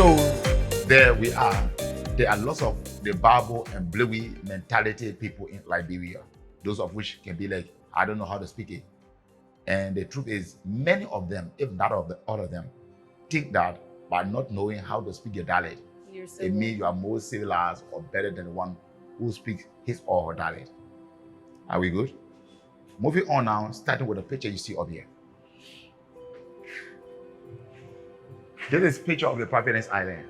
So there we are. There are lots of the Bible and Bluey mentality people in Liberia, those of which can be like, I don't know how to speak it. And the truth is, many of them, if not all of them, think that by not knowing how to speak your dialect, it means you are more civilized or better than the one who speaks his or her dialect. Are we good? Moving on now, starting with the picture you see up here. This is a picture of the Providence Island.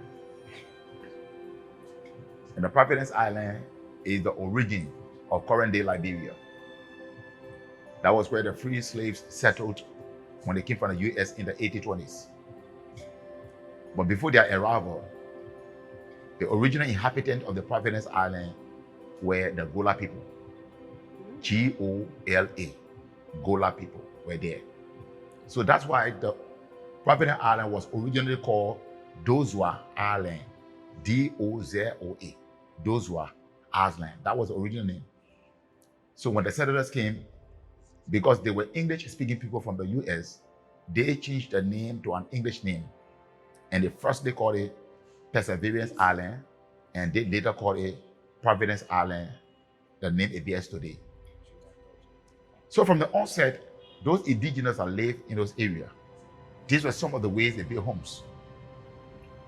And the Providence Island is the origin of current-day Liberia. That was where the free slaves settled when they came from the US in the 1820s. But before their arrival, the original inhabitants of the Providence Island were the Gola people. G-O-L-A. Gola people were there. So that's why the Providence Island was originally called Dozwa Island. D-O-Z-O-A. Dozwa Island. That was the original name. So when the settlers came, because they were English-speaking people from the US, they changed the name to an English name. And they called it Perseverance Island, and they later called it Providence Island, the name it bears today. So from the onset, those indigenous that lived in those areas, these were some of the ways they built homes.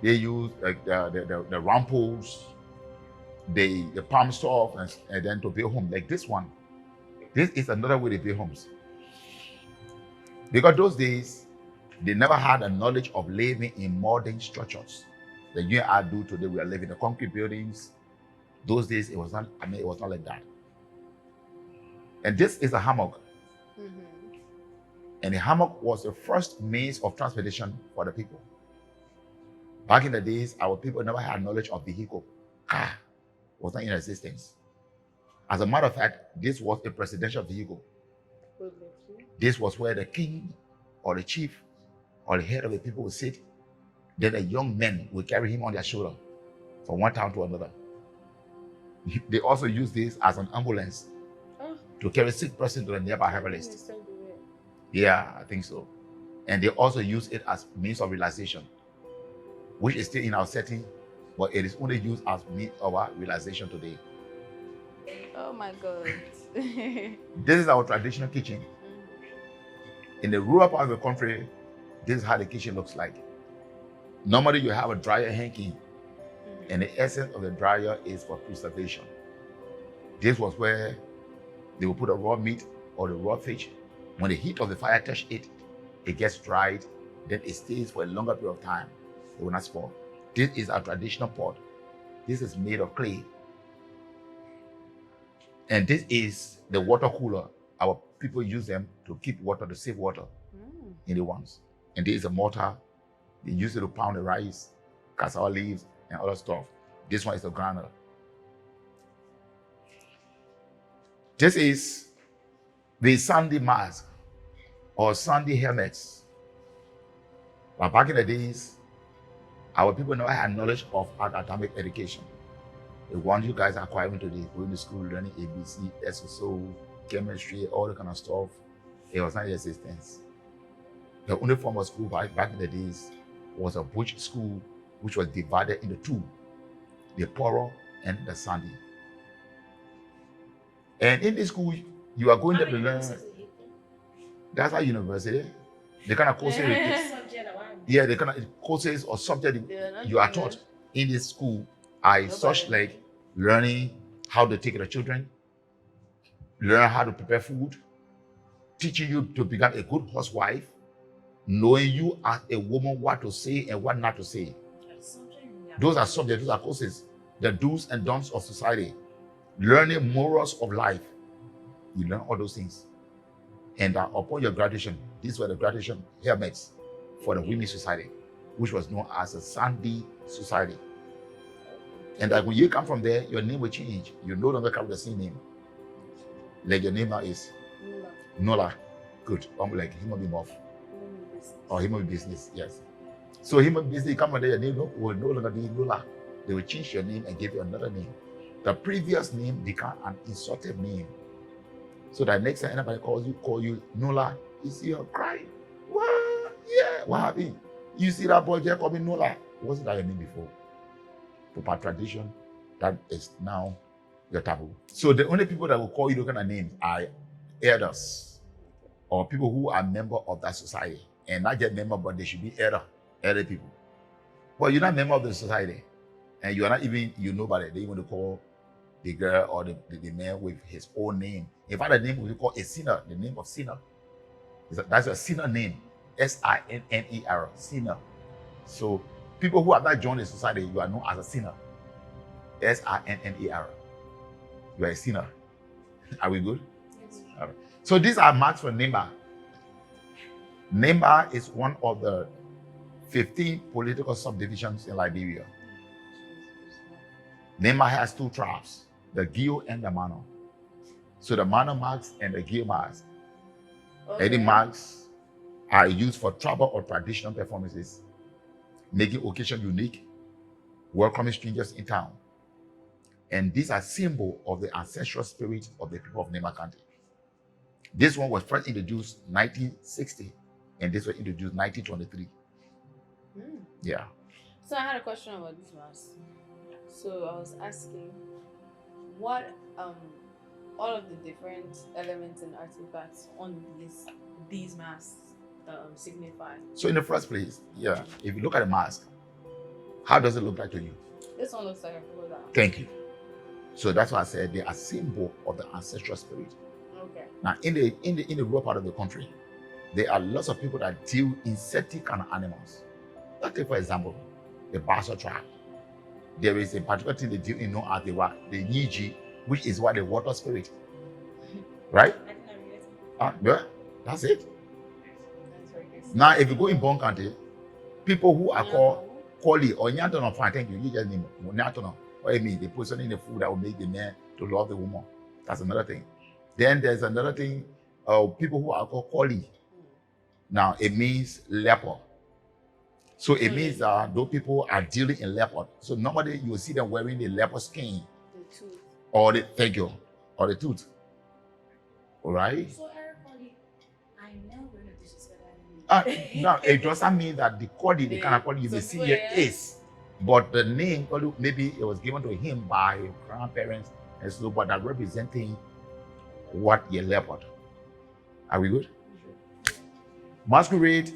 They used the round poles, the palm stalk, and then to build homes like this one. This is another way they build homes. Because those days, they never had a knowledge of living in modern structures. The you and I do today, we are living in concrete buildings. Those days, it was not like that. And this is a hammock. And the hammock was the first means of transportation for the people. Back in the days, our people never had knowledge of vehicle. Car was not in existence. As a matter of fact, this was a presidential vehicle. This was where the king or the chief or the head of the people would sit. Then the young men would carry him on their shoulder from one town to another. They also used this as an ambulance to carry a sick person to the nearby herbalist. Yeah, I think so. And they also use it as means of realization, which is still in our setting, but it is only used as means of our realization today. Oh my God. This is our traditional kitchen. In the rural part of the country, this is how the kitchen looks like. Normally you have a dryer hanging, and the essence of the dryer is for preservation. This was where they would put a raw meat or the raw fish. When the heat of the fire touches it, it gets dried, then it stays for a longer period of time. It will not spoil. This is our traditional pot. This is made of clay. And this is the water cooler. Our people use them to keep water, to save water in the ones. And this is a mortar. They use it to pound the rice, cassava leaves, and other stuff. This one is a grinder. This is the sandy mask or sandy helmets. But back in the days, our people never had knowledge of academic education. The one you guys are acquiring today, going to school, learning ABC, SSO, chemistry, all the kind of stuff, it was not in existence. The only form of school back in the days was a bush school, which was divided into two, the poorer and the sandy. And in this school, you are going there to learn. That's our university. The kind of courses, the kind of courses or subject you are taught in this school are such like learning how to take care of children, learn how to prepare food, teaching you to become a good housewife, knowing you as a woman what to say and what not to say. Those are subjects, those are courses, the do's and don'ts of society, learning morals of life. You learn all those things. And upon your graduation, these were the graduation helmets for the women's society, which was known as the Sandy Society. And that when you come from there, your name will change. You no longer come with the same name. Like your name now is Nola. Good. Like human being of or human business. Yes. So human business come under your name will no longer be Lola. They will change your name and give you another name. The previous name become an insultive name. So that next time anybody call you Nola, you see her crying. What? Yeah, what happened? You see that boy just call me Nola. Wasn't that your name before? Per tradition, that is now your taboo. So the only people that will call you those kind of names are elders or people who are member of that society. And not just member, but they should be elder people. Well, you're not a member of the society, and you are not even nobody. They want to call the girl or the man with his own name. In fact, the name we call a sinner, the name of sinner. That's a sinner name. SINNER, sinner. So people who have not joined the society, you are known as a sinner. SINNER. You are a sinner. Are we good? Yes. All right. So these are marks for Nemba. Nemba is one of the 15 political subdivisions in Liberia. Nemba has two tribes, the Gio and the Mano. So the Mano marks and the Gio marks. Okay. Any marks are used for tribal or traditional performances, making occasion unique, welcoming strangers in town. And these are symbols of the ancestral spirit of the people of Nemba County. This one was first introduced 1960, and this was introduced 1923. Yeah. So I had a question about this mask. So I was asking, what all of the different elements and artifacts on these masks signify? So in the first place, yeah, if you look at the mask, how does it look like to you? This one looks like a crocodile. Thank you. So that's why I said they are symbol of the ancestral spirit. Okay. Now in the rural part of the country, there are lots of people that deal insectic kind of animals. Let's take for example, the Bassa tribe. There is a particular thing they deal in known as the Niji, which is what the water spirit. Right? Yeah, that's it. Now, if you go in Bon County, people who are called Koli or Nyantono, fine, thank you. You just name Nyantono. What I mean, they put something in the food that will make the man to love the woman. That's another thing. Then there's another thing, people who are called Koli. Now, it means leopard. So it means that those people are dealing in leopard. So normally you will see them wearing the leopard skin. The tooth. Or the, thank you, or the tooth. All right? So everybody, I know where this is going to No, it doesn't mean that the Kodi, the kind of Kodi you may see here is. But the name, maybe it was given to him by grandparents and so, but that representing what a leopard. Are we good? Masquerade,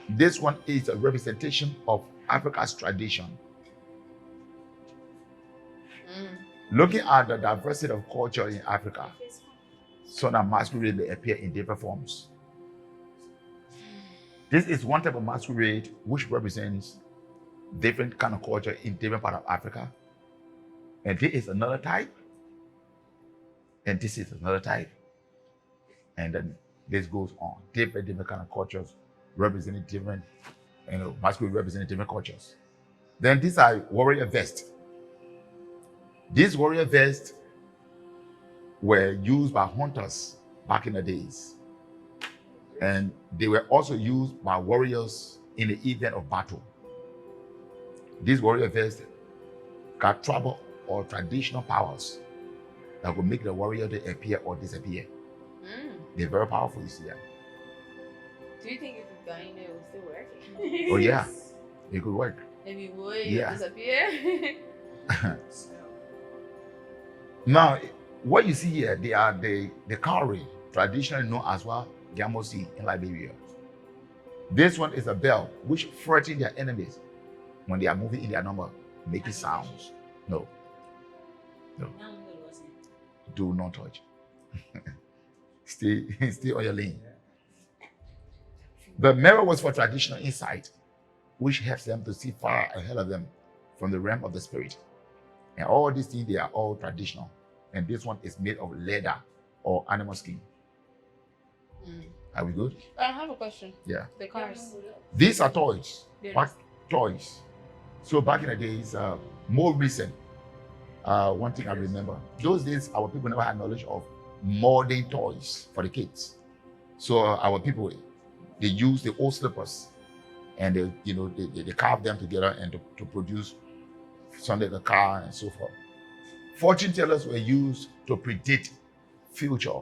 this one is a representation of Africa's tradition. Looking at the diversity of culture in Africa, so that masquerade may appear in different forms. This is one type of masquerade which represents different kind of culture in different part of Africa. And this is another type. And this is another type. And then this goes on. Different kind of cultures representing different, masquerade representing different cultures. Then these are warrior vests. These warrior vests were used by hunters back in the days. And they were also used by warriors in the event of battle. These warrior vests got tribal or traditional powers that would make the warrior to appear or disappear. They're very powerful, you see that. Do you think if you got in there, it would still work? Oh yeah, it could work. If you would, Yeah. disappear? Now, what you see here, they are the cowrie, traditionally known as well Gamosi in Liberia. This one is a bell which frightens their enemies when they are moving in their number, making sounds. No. Do not touch. Stay on your lane. The mirror was for traditional insight, which helps them to see far ahead of them from the realm of the spirit. And all these things, they are all traditional. And this one is made of leather or animal skin. Are we good? I have a question. Yeah. The cars. These are toys. Yes. Toys. So back in the days, more recent, one thing I remember, those days our people never had knowledge of molding toys for the kids. So our people, they use the old slippers and they carve them together and to produce something like a car and so forth. Fortune tellers were used to predict future.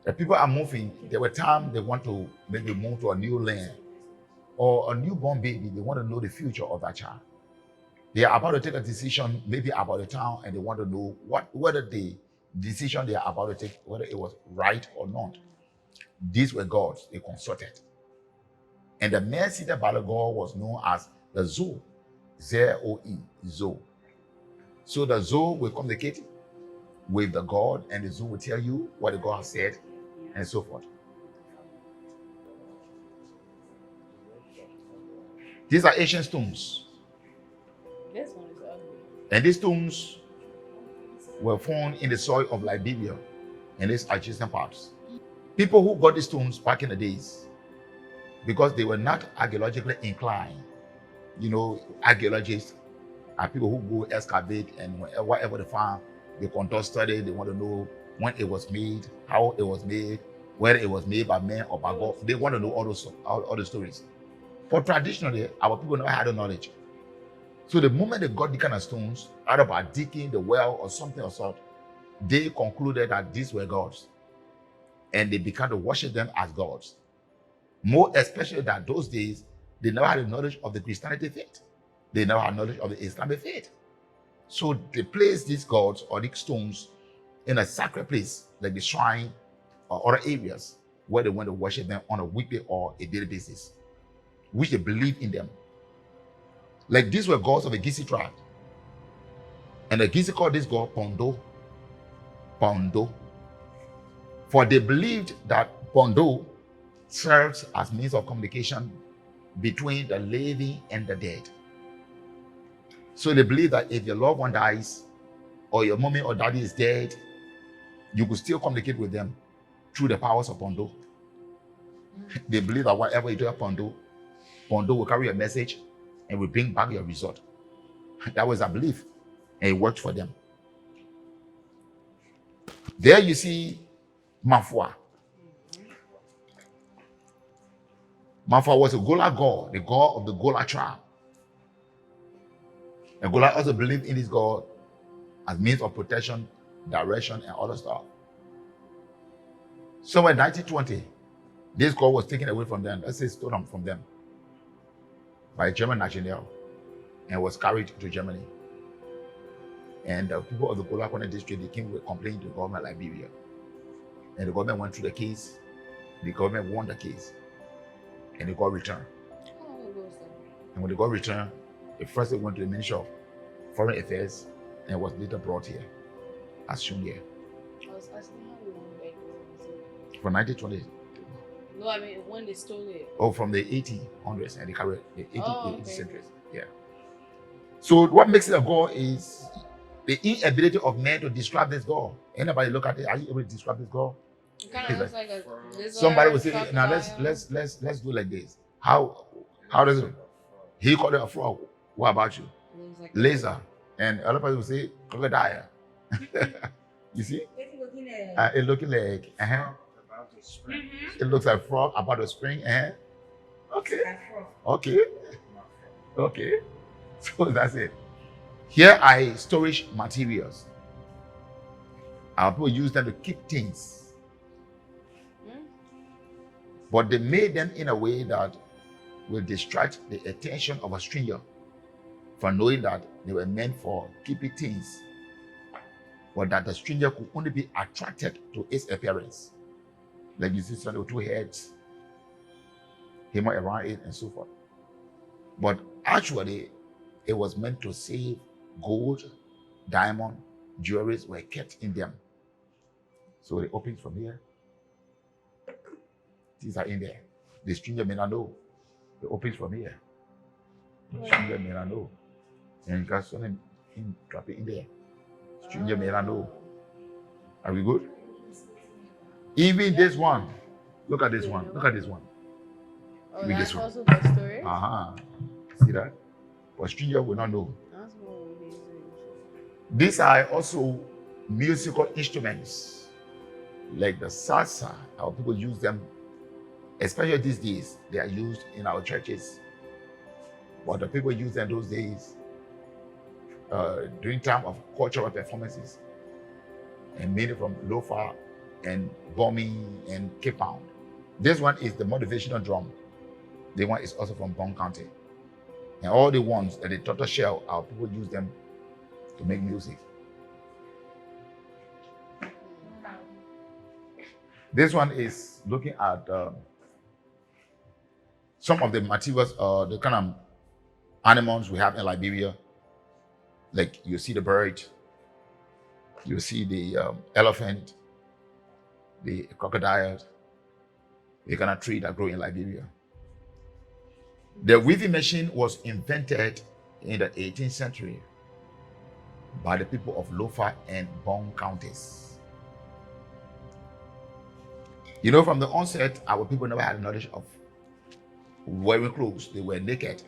The people are moving, there were times they want to maybe move to a new land or a newborn baby, they want to know the future of that child. They are about to take a decision, maybe about the town, and they want to know whether the decision they are about to take, whether it was right or not. These were gods they consulted. And the man seated by the god was known as the Zoe, Z-O-E, Zoe. So the Zoe will communicate with the god, and the Zoe will tell you what the god said, and so forth. These are ancient stones. This one is ugly. And these stones were found in the soil of Liberia and its adjacent parts. People who got these stones back in the days, because they were not archaeologically inclined, archaeologists are people who go excavate and whatever they find, they conduct study, they want to know when it was made, how it was made, whether it was made by men or by God. They want to know all the stories. But traditionally, our people never had the knowledge. So the moment they got the kind of stones, either by digging the well or something or sort, they concluded that these were gods. And they began to worship them as gods. More especially that those days, they never had the knowledge of the Christianity faith. They never had knowledge of the Islamic faith. So they placed these gods or these stones in a sacred place, like the shrine or other areas where they went to worship them on a weekly or a daily basis, which they believed in them. Like these were gods of the Gisi tribe. And the Gisi called this god Pondo. Pondo. For they believed that Pondo serves as means of communication between the living and the dead. So they believe that if your loved one dies or your mommy or daddy is dead, you could still communicate with them through the powers of Pondo. They believe that whatever you do at Pondo will carry a message and will bring back your result. That was a belief, and it worked for them. There you see Mafua. Mafua was a Gola god, the god of the Gola tribe. And Gola also believed in this god as means of protection, direction, and other stuff. So in 1920, this god was taken away from them, let's say stolen from them, by a German national, and was carried to Germany. And the people of the Gola district, they came with complaining to the government of Liberia. And the government went through the case. The government won the case. And they got returned. How long ago was that? And when they got returned, the first they went to the Ministry of Foreign Affairs and was later brought here, as shown here. I was asking how long back was it? From 1920. No, I mean when they stole it. Oh, from the 1800s and they carried the 80 okay. centuries. Yeah. So what makes it a god is the inability of men to describe this god. Anybody look at it? Are you able to describe this god? It kind of looks like a lizard. Somebody will say, now crocodile. let's do like this. How does it? He called it a frog. What about you? It looks like Laser. And other people will say crocodile. You see? It looking like About the spring. it looks like frog about the spring. Okay. Okay. So that's it. Here are storage materials. Our people use them to keep things. But they made them in a way that will distract the attention of a stranger from knowing that they were meant for keeping things, but that the stranger could only be attracted to its appearance. Like you see some with two heads, him around it, and so forth. But actually, it was meant to save gold, diamond, jewelries were kept in them. So it opens from here. These are in there. The stranger may not know. It opens from here. The stranger may not know. And you can something drop it in there. Stranger may not know. Are we good? Even this one. Look at this one. Look at this one. Oh, Read that's this one. also for storage? See that? But stranger will not know. That's what we use. These are also musical instruments. Like the salsa, our people use them, especially these days, they are used in our churches. But the people used them those days during time of cultural performances, and mainly from Lofa and Bombing and Cape Town. This one is the motivational drum. The one is also from Bond County. And all the ones that the turtle shell, our people use them to make music. This one is looking at some of the materials, the kind of animals we have in Liberia. Like you see the bird, you see the elephant, the crocodile, the kind of tree that grow in Liberia. The weaving machine was invented in the 18th century by the people of Lofa and Bong counties. You know, from the onset, our people never had knowledge of wearing clothes. They were naked.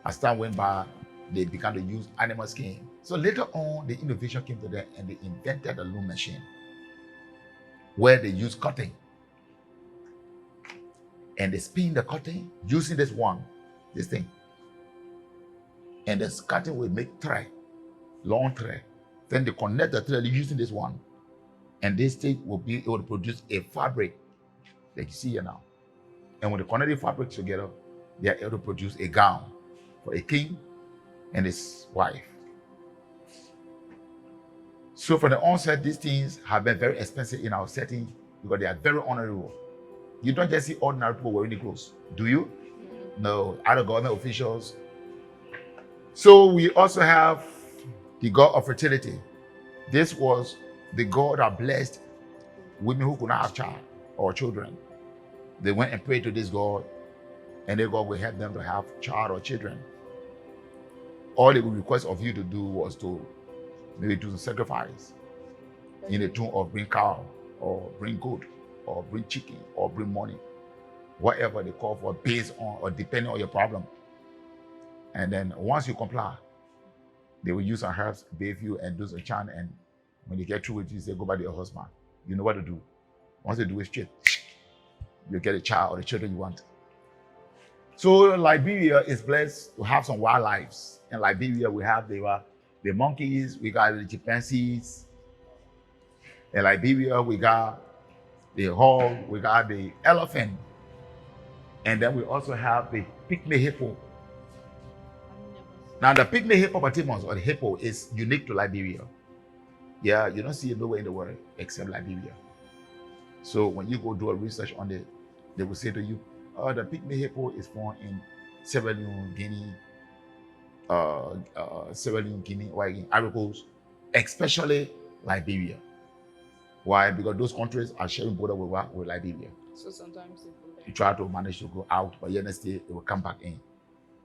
As time went by, they began to use animal skin. So later on, the innovation came to them and they invented the loom machine where they use cotton. And they spin the cotton using this thing. And this cotton will make thread, long thread. Then they connect the thread using this one. And this thing will be able to produce a fabric like you see here now. And when they connect the fabric together, they are able to produce a gown for a king and his wife. So from the onset, these things have been very expensive in our setting because they are very honorable. You don't just see ordinary people wearing the clothes, do you? No, other government officials. So we also have the god of fertility. This was the god that blessed women who could not have child or children. They went and prayed to this god, and their god will help them to have child or children. All they would request of you to do was to maybe do some sacrifice in the tomb of bring cow or bring goat or bring chicken or bring money, whatever they call for, based on or depending on your problem. And then once you comply, they will use some herbs, bathe you, and do some chant. And when you get through with you, say, go back to your husband. You know what to do. Once you do it straight, you get a child or the children you want. So Liberia is blessed to have some wildlife. In Liberia, we have the monkeys, we got the chimpanzees. In Liberia, we got the hog, we got the elephant. And then we also have the pygmy hippo. Now the pygmy hippopotamus or the hippo is unique to Liberia. Yeah, you don't see it nowhere in the world except Liberia. So when you go do a research on it, they will say to you, the pygmy hippo is found in Sierra Leone, Guinea, or in Ivory Coast, especially Liberia. Why? Because those countries are sharing border with Liberia. So sometimes they You try to manage to go out, but yet next day it will come back in.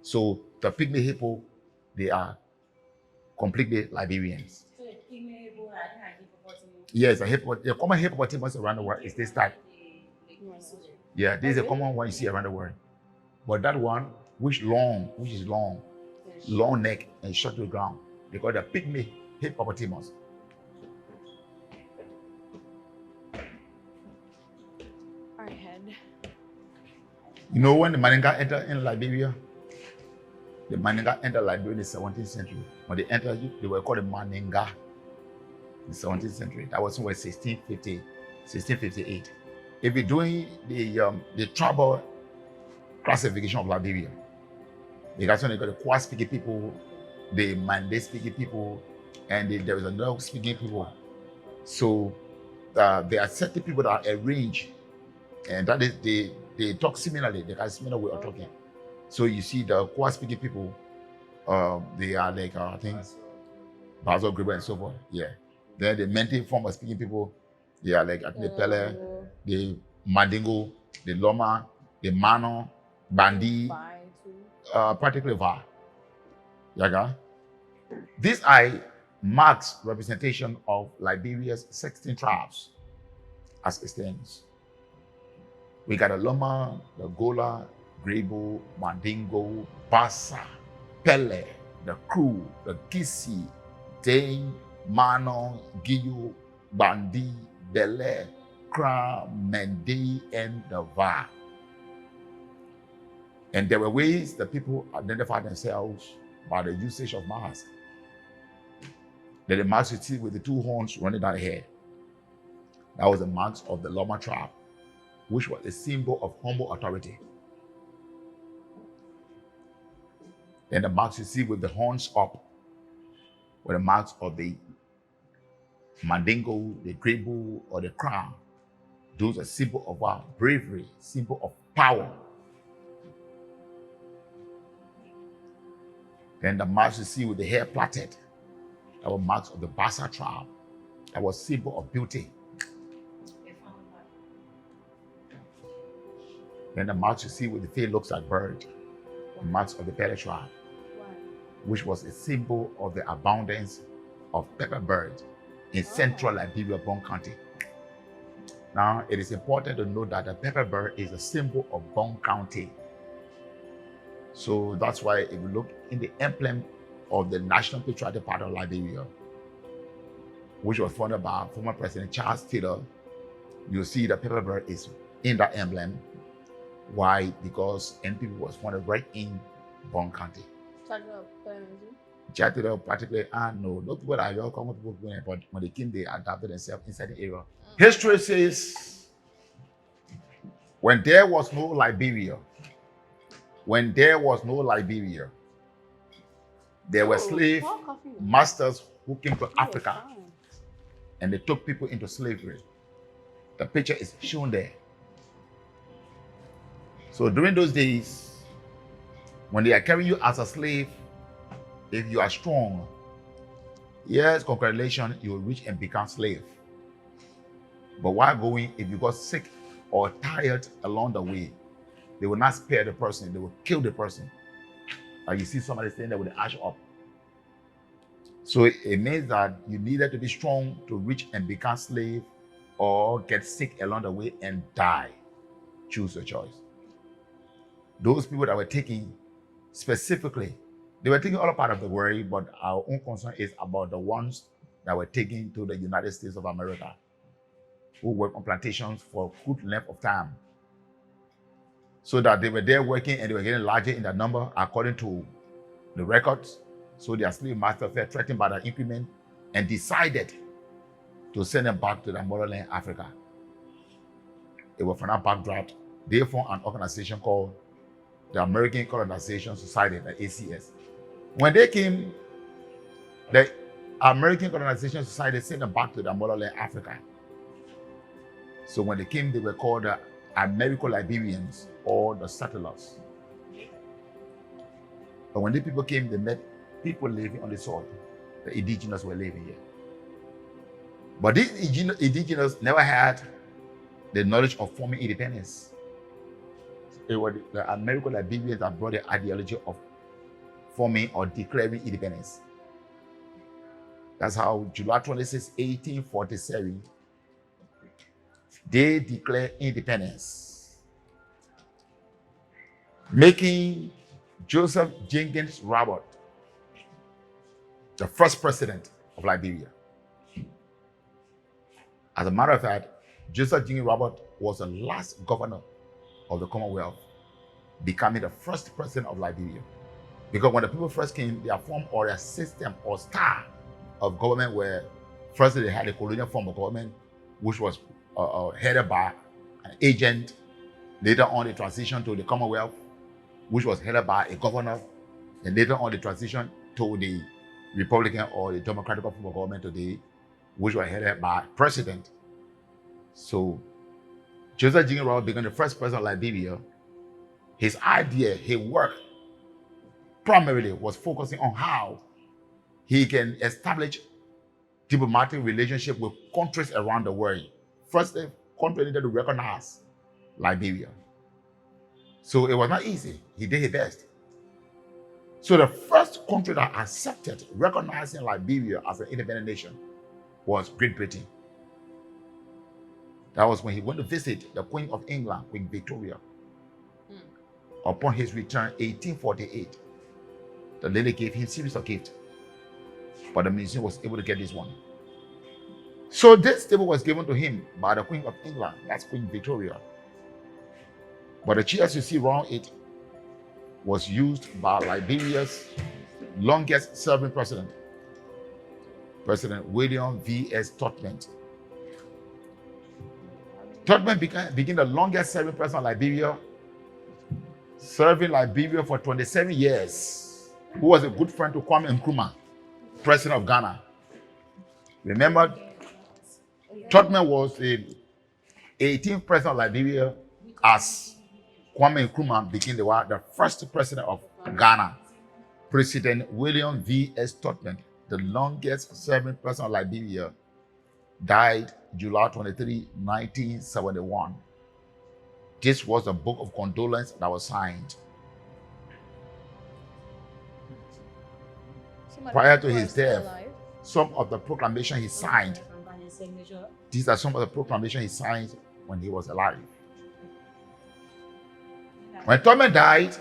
So the pygmy hippo, they are completely Liberians. So the pygmy hippo had a hippopotamus. Yes, the common hippopotamus around the world is this type. Yeah, this is a common one you see around the world. But that one, which is long neck and short to the ground, they call the pygmy hippopotamus. our head. You know when the Maninga entered in Liberia? The Maninga entered Liberia in the 17th century. When they entered, they were called the Maninga in the 17th century. That was somewhere 1650, 1658. If you're doing the tribal classification of Liberia, they got something called the Kwa speaking people, the Mande speaking people, and there is another speaking people. So there are certain people that are arranged, and that is they talk similarly. They have a similar way of talking. So you see the Kwa speaking people, they are like I think Basil Griber and so forth. Yeah. Then the Menti form of speaking people, they are like I think the Pele, the Mandingo, the Loma, the Mano, Bandi, particularly Va. Yaga. This marks representation of Liberia's 16 tribes as it stands. We got the Loma, the Gola, Grebo, Mandingo, Bassa, Pele, the Crew, the Kisi, Dane, Mano, Giyo, Bandi, Bele, Kra, Mende, and the Va. And there were ways that people identified themselves by the usage of masks. Then the mask you see with the two horns running down the head. That was the mask of the Loma tribe, which was a symbol of humble authority. Then the marks you see with the horns up were the marks of the Mandingo, the Great Bull, or the crown. Those are symbol of our bravery, symbol of power. Then the marks you see with the hair plaited, that were marks of the Bassa tribe. That was symbol of beauty. Then the marks you see with the face looks like bird, the marks of the Pele tribe, which was a symbol of the abundance of pepper birds in central Liberia, Bon County. Now, it is important to note that the pepper bird is a symbol of Bon County. So that's why if you look in the emblem of the National Patriotic Party of Liberia, which was founded by former President Charles Taylor, you'll see the pepper bird is in that emblem. Why? Because NPP was founded right in Bon County. Chatted particularly, no people are your common people, but when they came, they adapted themselves inside the area. History says, when there was no Liberia, there were slave masters who came to Africa and they took people into slavery. The picture is shown there. So during those days, when they are carrying you as a slave, if you are strong, yes, congratulations, you will reach and become slave. But while going, if you got sick or tired along the way, they will not spare the person, they will kill the person. Like you see somebody standing there with the ash up. So it means that you needed to be strong to reach and become slave or get sick along the way and die. Choose your choice. Those people that were taking specifically, they were taking all part of the world, but our own concern is about the ones that were taken to the United States of America, who worked on plantations for a good length of time. So that they were there working and they were getting larger in their number according to the records. So their slave masters felt threatened by the increment and decided to send them back to their motherland, Africa. It was from that backdrop, they formed an organization called the American Colonization Society, the ACS. When they came, the American Colonization Society sent them back to their motherland, Africa. So when they came, they were called the Americo-Liberians or the settlers. But when the people came, they met people living on the soil. The indigenous were living here. But these indigenous never had the knowledge of forming independence. It was the Americo-Liberians that brought the ideology of forming or declaring independence. That's how July 26, 1847, they declared independence, making Joseph Jenkins Robert the first president of Liberia. As a matter of fact, Joseph Jenkins Robert was the last governor of the Commonwealth, becoming the first president of Liberia. Because when the people first came, their form or their system or style of government where first they had a colonial form of government, which was headed by an agent. Later on, the transition to the Commonwealth, which was headed by a governor. And later on, the transition to the Republican or the Democratic form of government today, which was headed by president. So Joseph Jenkins Robert became the first president of Liberia. His idea, his work, primarily was focusing on how he can establish diplomatic relationship with countries around the world. First, the country needed to recognize Liberia. So it was not easy. He did his best. So the first country that accepted recognizing Liberia as an independent nation was Great Britain. That was when he went to visit the Queen of England, Queen Victoria. Upon his return, 1848, the lady gave him a series of gifts, but the museum was able to get this one. So this table was given to him by the Queen of England, that's Queen Victoria. But the chairs you see around it was used by Liberia's longest serving president, President William V.S. Tubman. Tubman became the longest serving president of Liberia, serving Liberia for 27 years, who was a good friend to Kwame Nkrumah, president of Ghana. Remember, Tubman was the 18th president of Liberia as Kwame Nkrumah became the first president of Ghana. President William V.S. Tubman, the longest serving president of Liberia, died July 23, 1971. This was a book of condolence that was signed. Prior to his death, some of the proclamation he signed, these are some of the proclamation he signed when he was alive. When Tubman died,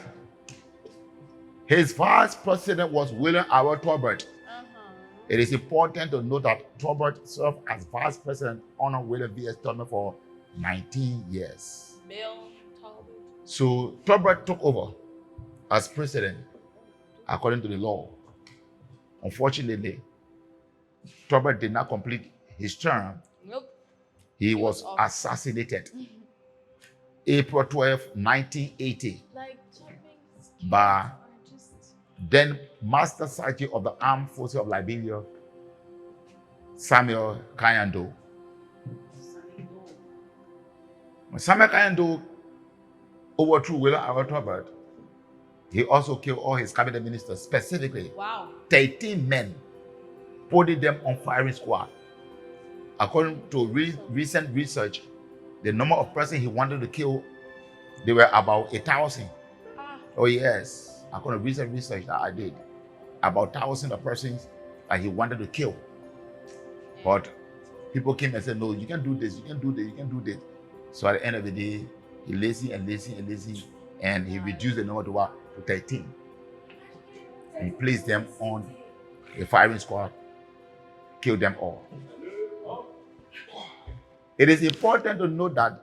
his vice president was William R. Tolbert. It is important to note that Tolbert served as vice president under William V.S. Tubman for 19 years. So Tolbert took over as president according to the law. Unfortunately, Tolbert did not complete his term. He was assassinated April 12, 1980 by then Master Sergeant of the Armed Forces of Liberia, Samuel Kayando. When Samuel Kayando overthrew William R. Tolbert, he also killed all his cabinet ministers, specifically 13 men, putting them on firing squad. According to recent research, the number of persons he wanted to kill, they were about 1,000. Oh yes. According to recent research that I did, about 1,000 of persons that he wanted to kill. But people came and said, no, you can do this, you can do this, you can do this. So at the end of the day, he lazy, and he reduced the number to 13. And he placed them on a firing squad, killed them all. It is important to note that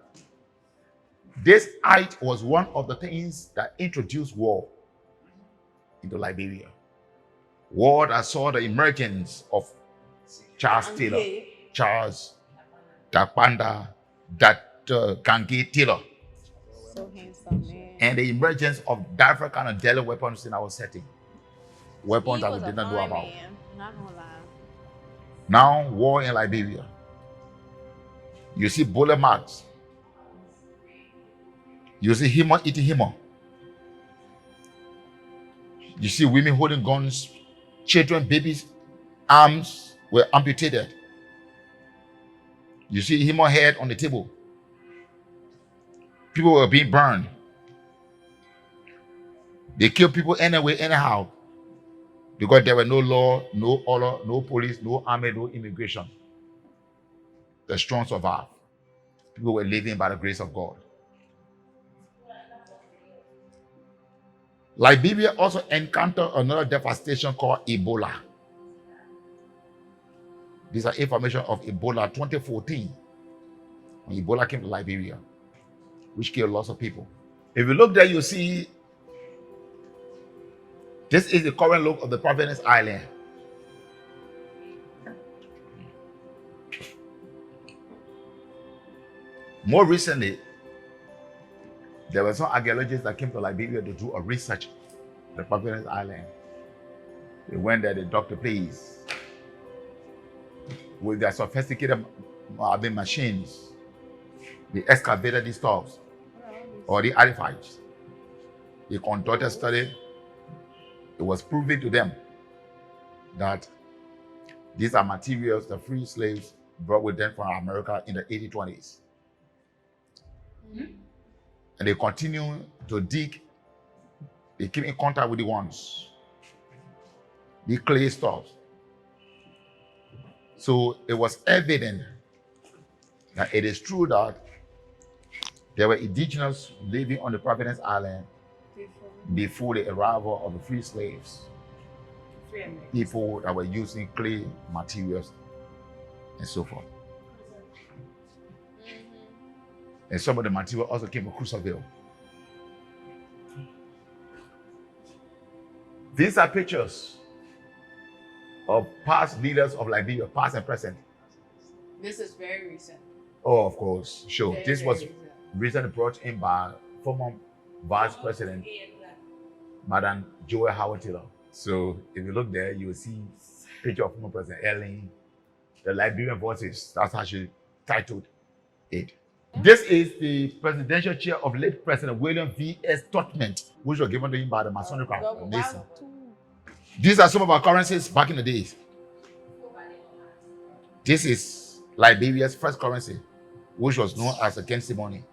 this act was one of the things that introduced war into Liberia. War that saw the emergence of Charles Taylor, Charles Dakpanda, Kangi Taylor, So handsome, man. and the emergence of different kind of deadly weapons in our setting. Weapons that we did not know about. Man. Not gonna lie. Now, war in Liberia. You see bullet marks. You see human eating human. You see women holding guns, children, babies, arms were amputated. You see human head on the table. People were being burned. They killed people anyway, anyhow, because there were no law, no order, no police, no army, no immigration. The strong survived. People were living by the grace of God. Liberia also encountered another devastation called Ebola. These are information of Ebola 2014, when Ebola came to Liberia, which killed lots of people. If you look there, you see this is the current look of the Providence Island. More recently, there were some archaeologists that came to Liberia to do a research on the Providence Island. They went there, they dug the place with their sophisticated machines. They excavated these stuffs or the artifacts. They conducted a study. It was proven to them that these are materials the free slaves brought with them from America in the 1820s. And they continue to dig. They came in contact with the ones, the clay stuffs. So it was evident that it is true that there were indigenous living on the Providence Island before the arrival of the free slaves. People that were using clay materials and so forth. And some of the material also came from Crusoeville. These are pictures of past leaders of Liberia, past and present. This is very recent. Oh, of course, sure. Very, This very was recent. recently brought in by former Vice President, Madam Joel Howard Taylor. So if you look there, you will see picture of former President Ellen, the Liberian Voices. That's how she titled it. This is the presidential chair of late President William V.S. Totman, which was given to him by the Masonic Mason. These are some of our currencies back in the days. This is Liberia's first currency, which was known as a currency money.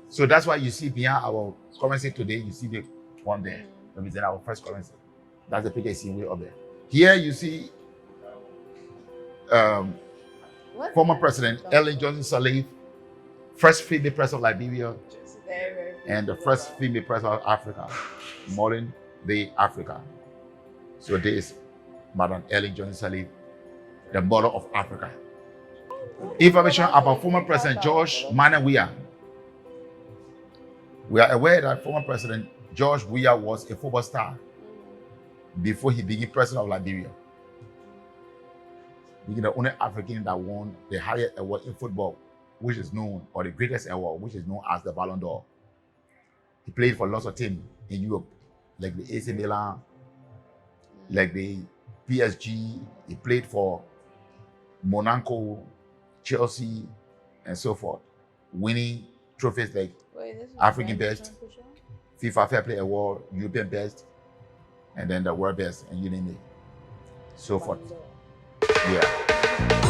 So that's why you see behind our currency today, you see the one there, representing our first currency. That's the picture you see way up there. Here you see former President Ellen Johnson Sirleaf, first female president of Liberia, and the first female president of Africa, modern day Africa. So this is Madam Ellen Johnson Sirleaf, the mother of Africa. Information about former President George Manuel Weah. We are aware that former President George Weah was a football star before he became president of Liberia. Being the only African that won the highest award in football, which is known, or the greatest award, which is known as the Ballon d'Or. He played for lots of teams in Europe, like the AC Milan, like the PSG. He played for Monaco, Chelsea, and so forth, winning trophies like African Best, FIFA Fair Play Award, European Best, and then the World Best, and you name it, so forth. Yeah.